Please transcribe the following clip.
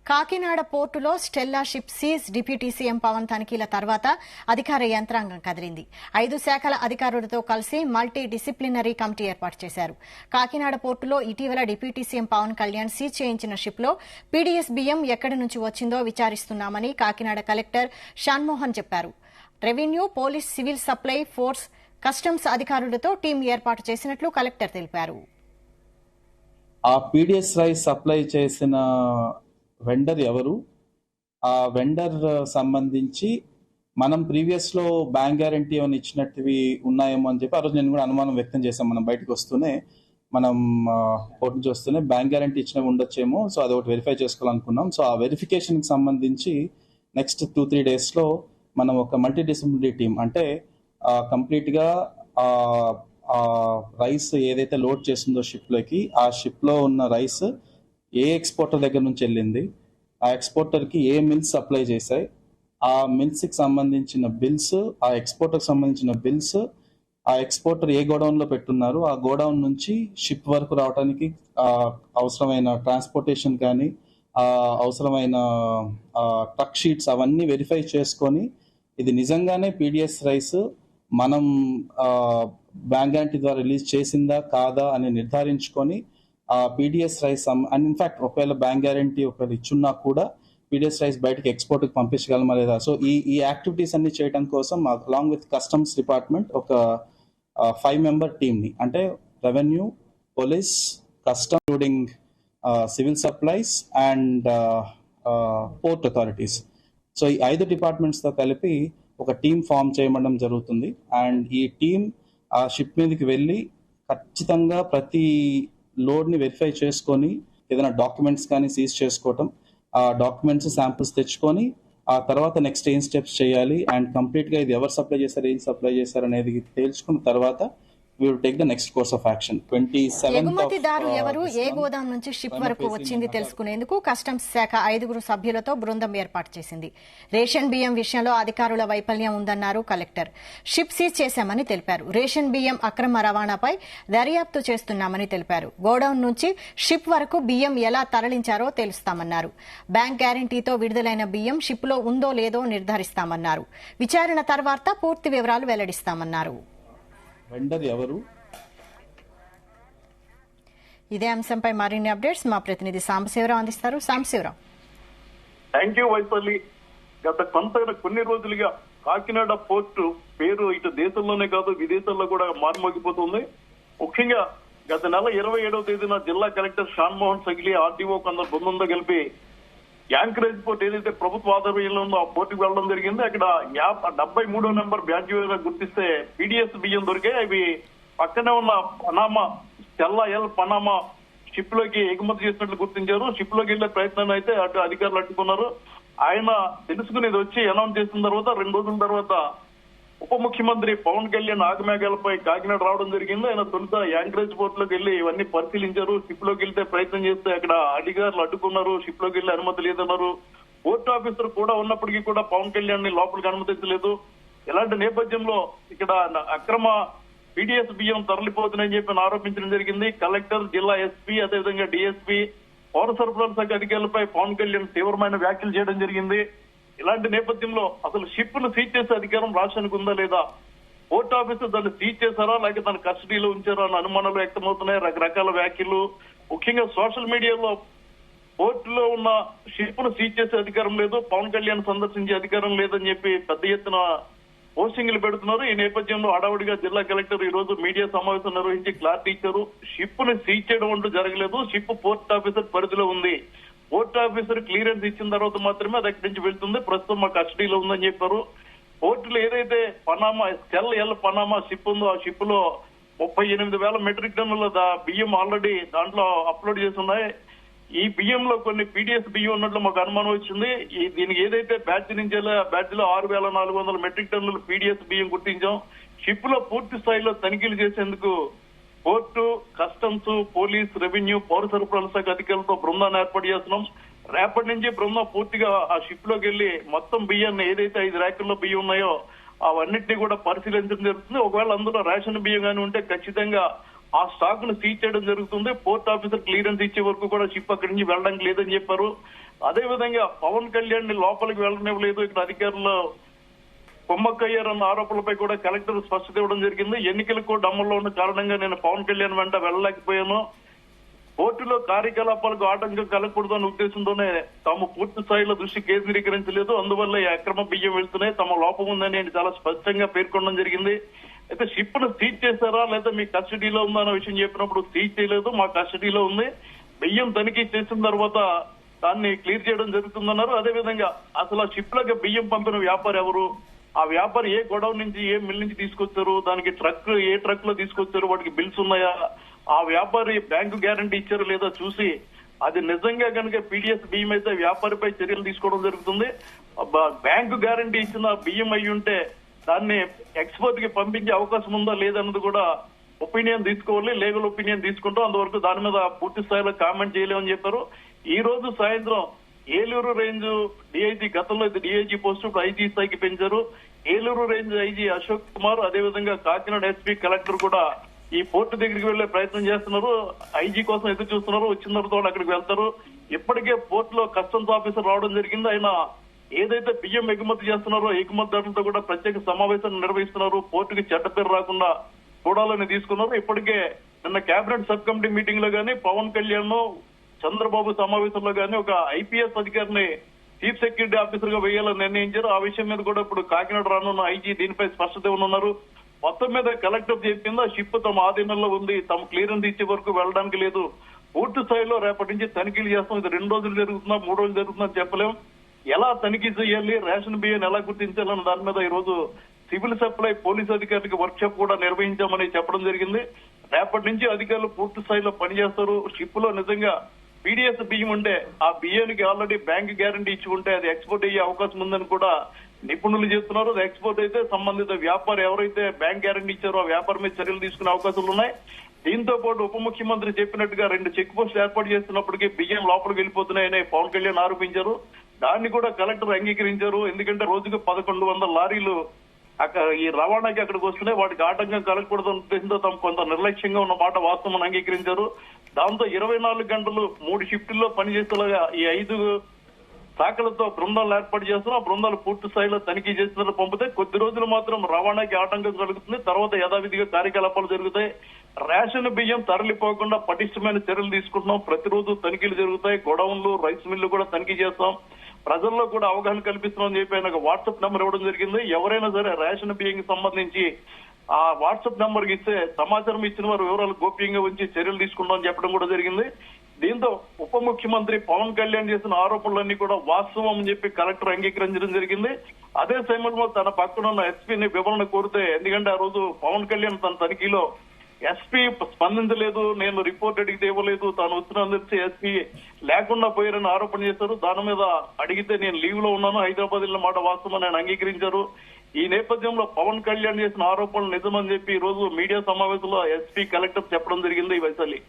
కాకినాడ పోర్టులో Stella ship seize deputy CM Pawan తనిఖీల తర్వాత అధికార యంత్రాంగం కదిలింది. 5 శాఖల అధికారులతో కలిసి మల్టీ డిసిప్లినరీ కమిటీ ఏర్పాటు చేశారు. కాకినాడ పోర్టులో ఇటీవల deputy CM Pawan Kalyan seize చేయించిన షిప్లో పీడీఎస్ బియ్యం ఎక్కడి నుంచి వచ్చిందో విచారిస్తున్నామని కాకినాడ కలెక్టర్ షాన్మోహన్ చెప్పారు. Revenue, police, civil supply, force, customs అధికారులతో టీం ఏర్పాటు చేసినట్లు కలెక్టర్ తెలిపారు. ఆ పీడీఎస్ రైస్ సప్లై చేసిన వెండర్ ఎవరు, ఆ వెండర్ సంబంధించి మనం ప్రీవియస్ లో బ్యాంక్ గ్యారంటీ ఏమైనా ఇచ్చినట్టువి ఉన్నాయేమో అని చెప్పి ఆ రోజు నేను కూడా అనుమానం వ్యక్తం చేశాం. మనం బయటకు వస్తూనే మనం కోర్టు నుంచి వస్తూనే బ్యాంక్ గ్యారంటీ ఇచ్చినవి ఉండొచ్చేమో, సో అది ఒకటి వెరిఫై చేసుకోవాలనుకున్నాం. సో ఆ వెరిఫికేషన్ కి సంబంధించి నెక్స్ట్ 2-3 days లో మనం ఒక మల్టీ డిసిప్లినరీ టీం, అంటే కంప్లీట్ గా రైస్ ఏదైతే లోడ్ చేసిందో షిప్ లోకి, ఆ షిప్ లో ఉన్న రైస్ ఏ ఎక్స్పోర్టర్ దగ్గర నుంచి వెళ్ళింది, ఆ ఎక్స్పోర్టర్ కి ఏ మిల్స్ సప్లై చేశాయి, ఆ మిల్స్ కి సంబంధించిన బిల్స్, ఆ ఎక్స్పోర్టర్ కి సంబంధించిన బిల్స్, ఆ ఎక్స్పోర్టర్ ఏ గోడౌన్ లో పెట్టున్నారు, ఆ గోడౌన్ నుంచి షిప్ వరకు రావడానికి అవసరమైన ట్రాన్స్పోర్టేషన్ కానీ అవసరమైన ట్రక్ షీట్స్ అవన్నీ వెరిఫై చేసుకొని ఇది నిజంగానే పీడిఎస్ రైస్ మనం బ్యాంక్ గ్యారంటీ ద్వారా రిలీజ్ చేసిందా కాదా అని నిర్ధారించుకొని ఆ పీడిఎస్ రైస్ అండ్ ఇన్ఫాక్ట్ ఒకవేళ బ్యాంక్ గ్యారంటీ ఒకవేళ ఇచ్చున్నా కూడా పీడిఎస్ రైస్ బయటకి ఎక్స్పోర్ట్ కి పంపించగలమా లేదా. సో ఈ యాక్టివిటీస్ అన్ని చేయడం కోసం అలాంగ్ విత్ కస్టమ్స్ డిపార్ట్మెంట్ ఒక 5-member టీమ్ ని, అంటే revenue, police, custom, including civil supplies and port authorities, so ఈ 5 డిపార్ట్మెంట్స్ తో కలిపి ఒక టీం ఫామ్ చేయడం జరుగుతుంది. అండ్ ఈ టీం ఆ షిప్ మీదకి వెళ్ళి ఖచ్చితంగా ప్రతి లోడ్ ని వెరిఫై చేసుకొని ఏదైనా డాక్యుమెంట్స్ కానీ సీజ్ చేసుకోవటం, ఆ డాక్యుమెంట్స్ శాంపుల్స్ తెచ్చుకొని ఆ తర్వాత నెక్స్ట్ ఏం స్టెప్స్ చేయాలి అండ్ కంప్లీట్ గా ఇది ఎవరు సప్లై చేశారు, ఏం సప్లై చేశారు అనేది తెలుసుకున్న తర్వాత we will take the next course of action. 27th ఎగుమతిదారు ఎవరు, ఏ గోదాం నుంచి షిప్ వరకు వచ్చింది తెలుసుకునేందుకు కస్టమ్స్ శాఖ 5 సభ్యులతో బృందం ఏర్పాటు చేసింది. రేషన్ బియ్యం విషయంలో అధికారుల వైఫల్యం ఉందన్నారు కలెక్టర్. షిప్ సీజ్ చేశామని తెలిపారు. రేషన్ బియ్యం అక్రమ రవాణాపై దర్యాప్తు చేస్తున్నామని తెలిపారు. గోడౌన్ నుంచి షిప్ వరకు బియ్యం ఎలా తరలించారో తెలుస్తామన్నారు. బ్యాంక్ గ్యారంటీతో విడుదలైన బియ్యం షిప్ లో ఉందో లేదో నిర్ధారిస్తామన్నారు. విచారణ తర్వాత పూర్తి వివరాలు వెల్లడిస్తామన్నారు. వెండర్ ఎవరు? ఇదే అంశంపై మరిన్ని అప్డేట్స్ మా ప్రతినిధి సాంబశివరావు అందిస్తారు. సాంబశివరావు. Thank you Vaipalli. గత కొన్ని రోజులుగా కాకినాడ పోర్టు పేరు ఇటు దేశంలోనే కాదు విదేశాల్లో కూడా మారుమోగిపోతుంది. ముఖ్యంగా గత నెల 27వ తేదీన జిల్లా కలెక్టర్ షాన్మోహన్ సగిలి ఆర్డీఓ కొందరు బృందంతో కలిపి యాంకరేజ్ పోర్ట్ ఏదైతే ప్రభుత్వ ఆధ్వర్యంలో ఉందో ఆ పోర్టుకు వెళ్లడం జరిగింది. అక్కడ 73వ నెంబర్ బ్యాడ్జ్ గుర్తిస్తే పీడిఎస్ బియ్యం దొరికాయి. అవి పక్కనే ఉన్న Panama, Stella L Panama ship లోకి ఎగుమతి చేసినట్లు గుర్తించారు. షిప్ లోకి వెళ్లే ప్రయత్నాన్ని అయితే అటు అధికారులు అడ్డుకున్నారు. ఆయన తెలుసుకునేది వచ్చి అనౌన్స్ చేసిన తర్వాత 2 రోజుల తర్వాత ఉప ముఖ్యమంత్రి పవన్ కళ్యాణ్ ఆగమేఘాలపై కాకినాడ రావడం జరిగింది. ఆయన తొలుత యాంకరేజ్ పోర్ట్ లోకి వెళ్లి ఇవన్నీ పరిశీలించారు. షిప్ లోకి వెళ్తే ప్రయత్నం చేస్తే అక్కడ అధికారులు అడ్డుకున్నారు. షిప్ లోకి వెళ్లి అనుమతి లేదన్నారు. పోర్ట్ ఆఫీసర్ కూడా ఉన్నప్పటికీ కూడా పవన్ కళ్యాణ్ ని లోపలికి అనుమతించలేదు. ఇలాంటి నేపథ్యంలో ఇక్కడ అక్రమ పీడీఎస్ బియ్యం తరలిపోతున్నాయని చెప్పి ఆరోపించడం జరిగింది. కలెక్టర్, జిల్లా ఎస్పీ, అదేవిధంగా డిఎస్పీ, పౌర సరఫరాల శాఖ అధికారులపై పవన్ కళ్యాణ్ తీవ్రమైన వ్యాఖ్యలు చేయడం జరిగింది. ఇలాంటి నేపథ్యంలో అసలు షిప్ ను సీజ్ చేసే అధికారం రాష్ట్రానికి ఉందా లేదా, పోర్ట్ ఆఫీసర్ దాన్ని సీజ్ చేశారా లేక తన కస్టడీలో ఉంచారా అన్న అనుమానాలు వ్యక్తమవుతున్నాయి. రకరకాల వ్యాఖ్యలు, ముఖ్యంగా సోషల్ మీడియాలో పోర్టులో ఉన్న షిప్ ను సీజ్ చేసే అధికారం లేదు, పవన్ కళ్యాణ్ సందర్శించే అధికారం లేదని చెప్పి పెద్ద ఎత్తున పోస్టింగ్లు పెడుతున్నారు. ఈ నేపథ్యంలో హడావుడిగా జిల్లా కలెక్టర్ ఈ రోజు మీడియా సమావేశం నిర్వహించి క్లారిటీ ఇచ్చారు. షిప్ ను సీజ్ చేయడం అంటూ జరగలేదు. షిప్ పోర్ట్ ఆఫీసర్ పరిధిలో ఉంది. పోర్ట్ ఆఫీసర్ క్లియరెన్స్ ఇచ్చిన తర్వాత మాత్రమే అది అక్కడి నుంచి వెళ్తుంది. ప్రస్తుతం మా కస్టడీలో ఉందని చెప్పారు. పోర్టులో ఏదైతే పనామా, స్టెల్ ఎల్ పనామా షిప్ ఉందో ఆ షిప్ లో 38,000 మెట్రిక్ టన్నుల బియ్యం ఆల్రెడీ దాంట్లో అప్లోడ్ చేసి ఉన్నాయి. ఈ బియ్యంలో కొన్ని పీడిఎస్ బియ్యం ఉన్నట్లు మాకు అనుమానం వచ్చింది. దీనికి ఏదైతే బ్యాచ్ నుంచి బ్యాచ్ లో 6,400 మెట్రిక్ టన్నుల పీడిఎస్ బియ్యం గుర్తించాం. షిప్ లో పూర్తి స్థాయిలో తనిఖీలు చేసేందుకు పోర్టు, కస్టమ్స్, పోలీస్, రెవెన్యూ, పౌర సరఫరాల శాఖ అధికారులతో బృందాన్ని ఏర్పాటు చేస్తున్నాం. రేపటి నుంచి బృందం పూర్తిగా ఆ షిప్ లోకి వెళ్లి మొత్తం బియ్యాన్ని ఏదైతే 5 ర్యాకుల్లో బియ్యం ఉన్నాయో అవన్నింటినీ కూడా పరిశీలించడం జరుగుతుంది. ఒకవేళ అందులో రేషన్ బియ్యం కానీ ఉంటే ఖచ్చితంగా ఆ స్టాక్ ను సీజ్ చేయడం జరుగుతుంది. పోర్ట్ ఆఫీసర్ క్లియరెన్స్ ఇచ్చే వరకు కూడా షిప్ అక్కడి నుంచి వెళ్ళడానికి లేదని చెప్పారు. అదే విధంగా పవన్ కళ్యాణ్ ని లోపలికి వెళ్ళనివ్వలేదు, ఇక్కడ అధికారులు కుమ్మక్కయ్యారన్న ఆరోపణలపై కూడా కలెక్టర్ స్పష్టత ఇవ్వడం జరిగింది. ఎన్నికల కోడ్ అమల్లో ఉన్న కారణంగా నేను పవన్ కళ్యాణ్ వెంట వెళ్ళలేకపోయాను, కోర్టులో కార్యకలాపాలకు ఆటంకం కలగకూడదన్న ఉద్దేశంతోనే తాము పూర్తి స్థాయిలో దృష్టి కేంద్రీకరించలేదు, అందువల్ల ఈ అక్రమ బియ్యం వెళ్తున్నాయి, తమ లోపం ఉందని ఆయన చాలా స్పష్టంగా పేర్కొనడం జరిగింది. అయితే షిప్ ను సీజ్ చేశారా లేదా మీ కస్టడీలో ఉందన్న విషయం చెప్పినప్పుడు సీజ్ చేయలేదు, మా కస్టడీలో ఉంది, బియ్యం తనిఖీ చేసిన తర్వాత దాన్ని క్లియర్ చేయడం జరుగుతుందన్నారు. అదేవిధంగా అసలు ఆ షిప్ లకు బియ్యం పంపిన వ్యాపారి ఎవరు, ఆ వ్యాపారి ఏ గొడవ నుంచి ఏ మిల్ నుంచి తీసుకొచ్చారు, దానికి ట్రక్ ఏ ట్రక్ లో తీసుకొచ్చారు, వాటికి బిల్స్ ఉన్నాయా, ఆ వ్యాపారి బ్యాంకు గ్యారంటీ ఇచ్చారో లేదా చూసి అది నిజంగా కనుక పీడిఎస్ బియ్యం అయితే వ్యాపారిపై చర్యలు తీసుకోవడం జరుగుతుంది. బ్యాంకు గ్యారంటీ ఇచ్చిన బియ్యం అయి ఉంటే దాన్ని ఎక్స్పోర్ట్ కి పంపించే అవకాశం ఉందా లేదన్నది కూడా ఒపీనియన్ తీసుకోవాలి, లీగల్ ఒపీనియన్ తీసుకుంటాం, అంతవరకు దాని మీద పూర్తి స్థాయిలో కామెంట్ చేయలేమని చెప్పారు. ఈ రోజు సాయంత్రం ఏలూరు రేంజ్ డిఐజీ, గతంలో అయితే డిఐజీ పోస్ట్ ఇప్పుడు ఐజీ స్థాయికి పెంచారు, ఏలూరు రేంజ్ ఐజీ అశోక్ కుమార్, అదేవిధంగా కాకినాడ ఎస్పీ కలెక్టర్ కూడా ఈ పోర్టు దగ్గరికి వెళ్లే ప్రయత్నం చేస్తున్నారు, ఐజీ కోసం ఎదురు చూస్తున్నారు, వచ్చిన తర్వాత అక్కడికి వెళ్తారు. ఇప్పటికే పోర్టులో కస్టమ్స్ ఆఫీసర్ రావడం జరిగింది, ఆయన ఏదైతే బియ్యం ఎగుమతి చేస్తున్నారో ఎగుమతిదారులతో కూడా ప్రత్యేక సమావేశాన్ని నిర్వహిస్తున్నారు, పోర్టుకి చెడ్డ పేరు రాకుండా చూడాలని తీసుకున్నారు. ఇప్పటికే నిన్న కేబినెట్ సబ్ కమిటీ మీటింగ్ లో గానీ పవన్ కళ్యాణ్ చంద్రబాబు సమావేశంలో గానీ ఒక ఐపీఎస్ అధికారిని చీఫ్ సెక్యూరిటీ ఆఫీసర్ గా వేయాలని నిర్ణయించారు. ఆ విషయం మీద కూడా ఇప్పుడు కాకినాడ రానున్న ఐజీ దీనిపై స్పష్టత ఇవ్వనున్నారు. మొత్తం మీద కలెక్టర్ చెప్పింది ఆ షిప్ తమ ఆధీనంలో ఉంది, తమ క్లియరెన్స్ ఇచ్చే వరకు వెళ్ళడానికి లేదు, పూర్తి స్థాయిలో రేపటి నుంచి తనిఖీలు చేస్తాం, ఇది 2 రోజులు జరుగుతుందా 3 రోజులు జరుగుతుందా చెప్పలేం, ఎలా తనిఖీ చేయాలి, రేషన్ బియ్యాన్ని ఎలా గుర్తించాలన్న దాని మీద ఈ రోజు సివిల్ సప్లై పోలీస్ అధికారులకు వర్క్ షాప్ కూడా నిర్వహించామని చెప్పడం జరిగింది. రేపటి నుంచి అధికారులు పూర్తి స్థాయిలో పనిచేస్తారు. షిప్ లో నిజంగా పీడిఎస్ బియ్యం ఉంటే ఆ బియ్యానికి ఆల్రెడీ బ్యాంక్ గ్యారంటీ ఇచ్చి ఉంటే అది ఎక్స్పోర్ట్ అయ్యే అవకాశం ఉందని కూడా నిపుణులు చెప్తున్నారు. అది ఎక్స్పోర్ట్ అయితే సంబంధిత వ్యాపారి ఎవరైతే బ్యాంక్ గ్యారంటీ ఇచ్చారో ఆ వ్యాపారం మీద చర్యలు తీసుకునే అవకాశాలు ఉన్నాయి. దీంతో పాటు ఉప ముఖ్యమంత్రి చెప్పినట్టుగా 2 చెక్ పోస్టులు ఏర్పాటు చేస్తున్నప్పటికీ బియ్యం లోపలికి వెళ్ళిపోతున్నాయని పవన్ కళ్యాణ్ ఆరోపించారు. దాన్ని కూడా కలెక్టర్ అంగీకరించారు. ఎందుకంటే రోజుకు 1100 లారీలు అక్కడ ఈ రవాణాకి అక్కడికి వస్తున్నాయి, వాటికి ఆటంకం కలగకూడదన్న ఉద్దేశంతో తమ కొంత నిర్లక్ష్యంగా ఉన్న మాట వాస్తవం అంగీకరించారు. దాంతో 24 గంటలు 3 షిఫ్టుల్లో పనిచేసేలాగా ఈ 5 శాఖలతో బృందాలు ఏర్పాటు చేస్తున్నారు. ఆ బృందాలు పూర్తి స్థాయిలో తనిఖీ చేస్తున్నారు. పంపితే కొద్ది రోజులు మాత్రం రవాణాకి ఆటంకం కలుగుతుంది, తర్వాత యథావిధిగా కార్యకలాపాలు జరుగుతాయి. రేషన్ బియ్యం తరలిపోకుండా పటిష్టమైన చర్యలు తీసుకుంటున్నాం, ప్రతిరోజు తనిఖీలు జరుగుతాయి, గొడవన్లు రైస్ మిల్లు కూడా తనిఖీ చేస్తాం, ప్రజల్లో కూడా అవగాహన కల్పిస్తున్నాం అని చెప్పి ఆయన వాట్సాప్ నెంబర్ ఇవ్వడం జరిగింది. ఎవరైనా సరే రేషన్ బియ్యంకి సంబంధించి ఆ వాట్సాప్ నెంబర్ కి ఇస్తే సమాచారం ఇచ్చిన వారు వివరాలు గోప్యంగా ఉంచి చర్యలు తీసుకుంటామని చెప్పడం కూడా జరిగింది. దీంతో ఉప ముఖ్యమంత్రి పవన్ కళ్యాణ్ చేసిన ఆరోపణలన్నీ కూడా వాస్తవం అని చెప్పి కలెక్టర్ అంగీకరించడం జరిగింది. అదే సమయంలో తన పక్కన ఉన్న ఎస్పీని వివరణ కోరితే, ఎందుకంటే ఆ రోజు పవన్ కళ్యాణ్ తన తనిఖీలో ఎస్పీ స్పందించలేదు, నేను రిపోర్ట్ అడిగితే ఇవ్వలేదు, తాను వచ్చిన తెలిసి ఎస్పీ లేకుండా పోయారని ఆరోపణ చేశారు. దాని మీద అడిగితే నేను లీవ్ లో ఉన్నాను, హైదరాబాద్ వెళ్ళిన మాట వాస్తవం ఆయన అంగీకరించారు. ఈ నేపథ్యంలో పవన్ కళ్యాణ్ చేసిన ఆరోపణలు నిజమని చెప్పి ఈ రోజు మీడియా సమావేశంలో ఎస్పీ కలెక్టర్ చెప్పడం జరిగింది. ఈ వైశాలి